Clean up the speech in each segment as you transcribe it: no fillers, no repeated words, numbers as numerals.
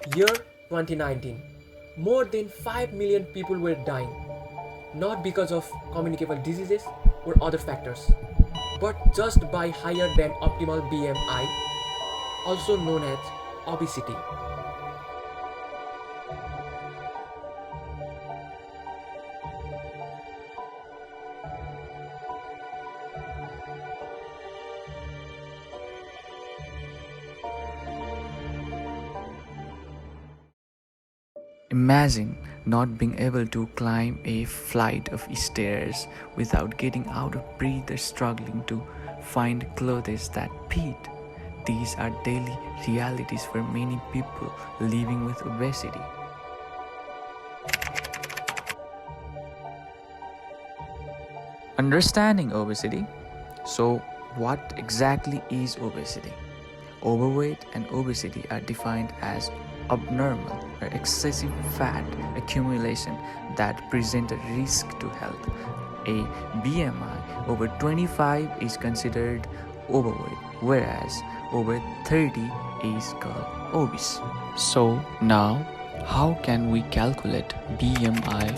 Year 2019. More than 5 million people were dying, not because of communicable diseases or other factors, but just by higher than optimal BMI, also known as obesity. Imagine not being able to climb a flight of stairs without getting out of breath or struggling to find clothes that fit. These are daily realities for many people living with obesity. Understanding obesity. So, what exactly is obesity? Overweight and obesity are defined as abnormal or excessive fat accumulation that present a risk to health. A BMI over 25 is considered overweight, whereas over 30 is called obese. So now, how can we calculate BMI,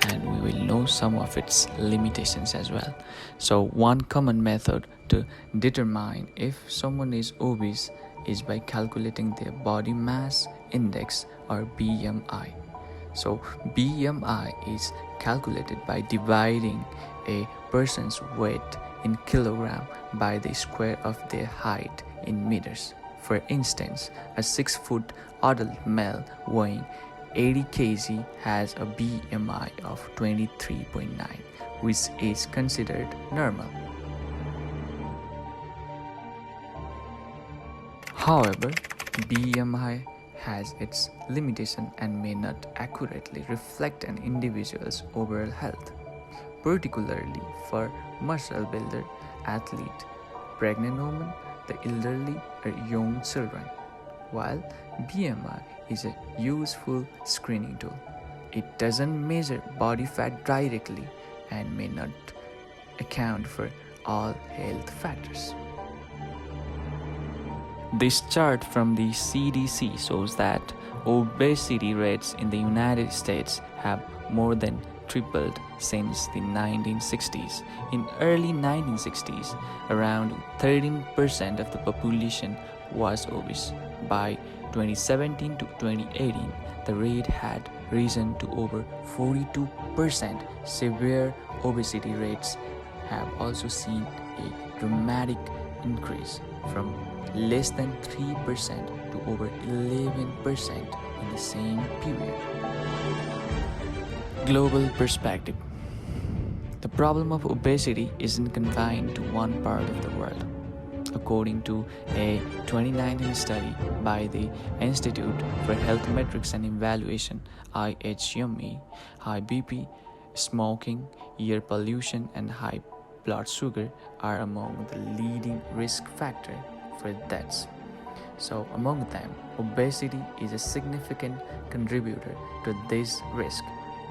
and we will know some of its limitations as well. So one common method to determine if someone is obese is by calculating their body mass index or BMI. So BMI is calculated by dividing a person's weight in kilogram by the square of their height in meters. For instance, a 6-foot adult male weighing 80 kg has a BMI of 23.9, which is considered normal. However, BMI has its limitation and may not accurately reflect an individual's overall health, particularly for muscle builder, athlete, pregnant women, the elderly, or young children. While BMI is a useful screening tool, it doesn't measure body fat directly and may not account for all health factors. This chart from the CDC shows that obesity rates in the United States have more than tripled since the 1960s. In early 1960s, around 13% of the population was obese. By 2017 to 2018, the rate had risen to over 42%. Severe obesity rates have also seen a dramatic increase from less than 3% to over 11% in the same period. Global perspective. The problem of obesity isn't confined to one part of the world. According to a 2019 study by the Institute for Health Metrics and Evaluation (IHME), high BP, smoking, air pollution, and high blood sugar are among the leading risk factors for deaths. So, among them, obesity is a significant contributor to this risk,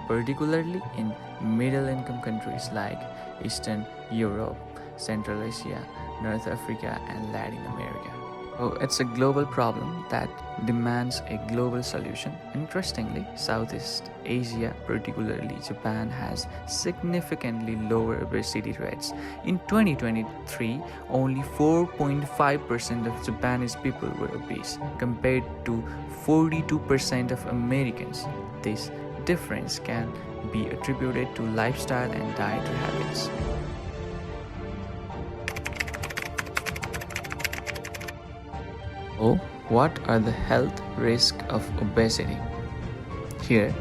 particularly in middle-income countries like Eastern Europe, Central Asia, North Africa, and Latin America. So it's a global problem that demands a global solution. Interestingly, Southeast Asia, particularly Japan, has significantly lower obesity rates. In 2023, only 4.5% of Japanese people were obese, compared to 42% of Americans. This difference can be attributed to lifestyle and dietary habits. So, what are the health risks of obesity? Here,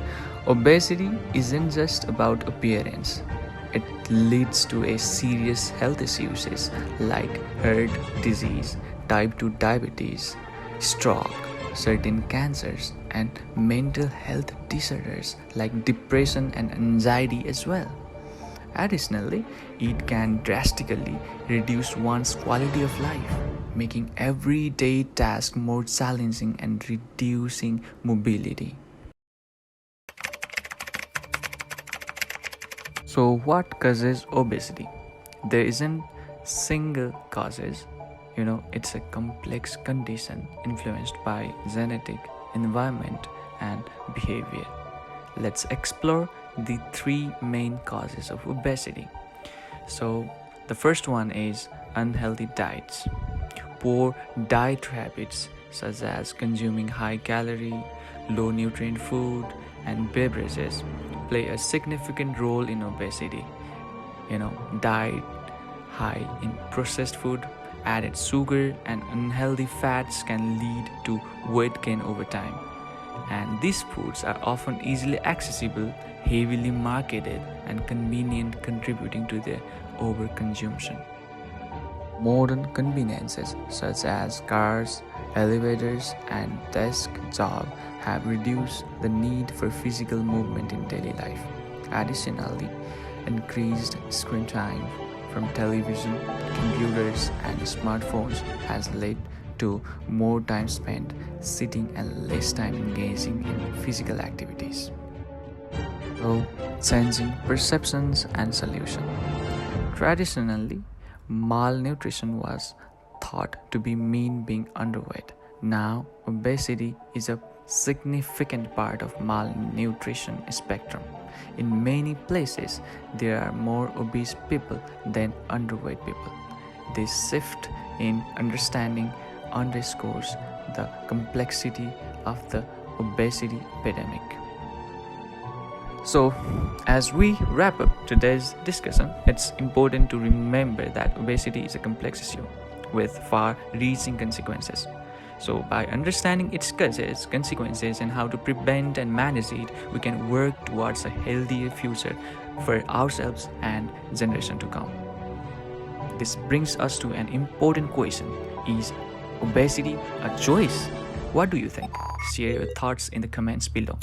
obesity isn't just about appearance. It leads to a serious health issues like heart disease, type 2 diabetes, stroke, certain cancers, and mental health disorders like depression and anxiety as well. Additionally, it can drastically reduce one's quality of life, making everyday tasks more challenging and reducing mobility. So, what causes obesity? There isn't single causes. It's a complex condition influenced by genetic, environment, and behavior. Let's explore the three main causes of obesity. So, the first one is unhealthy diets. Poor diet habits, such as consuming high calorie, low nutrient food, and beverages, play a significant role in obesity. Diet high in processed food, added sugar, and unhealthy fats can lead to weight gain over time. And these foods are often easily accessible, heavily marketed, and convenient, contributing to their overconsumption. Modern conveniences such as cars, elevators, and desk job have reduced the need for physical movement in daily life. Additionally, increased screen time from television, computers, and smartphones has led to more time spent sitting and less time engaging in physical activities. So, changing perceptions and solution. Traditionally, malnutrition was thought to be mean being underweight. Now, obesity is a significant part of malnutrition spectrum. In many places, there are more obese people than underweight people. This shift in understanding underscores the complexity of the obesity epidemic. So, as we wrap up today's discussion, it's important to remember that obesity is a complex issue with far reaching consequences. So, by understanding its causes, consequences, and how to prevent and manage it, we can work towards a healthier future for ourselves and generation to come. This brings us to an important question. Is obesity a choice? What do you think? Share your thoughts in the comments below.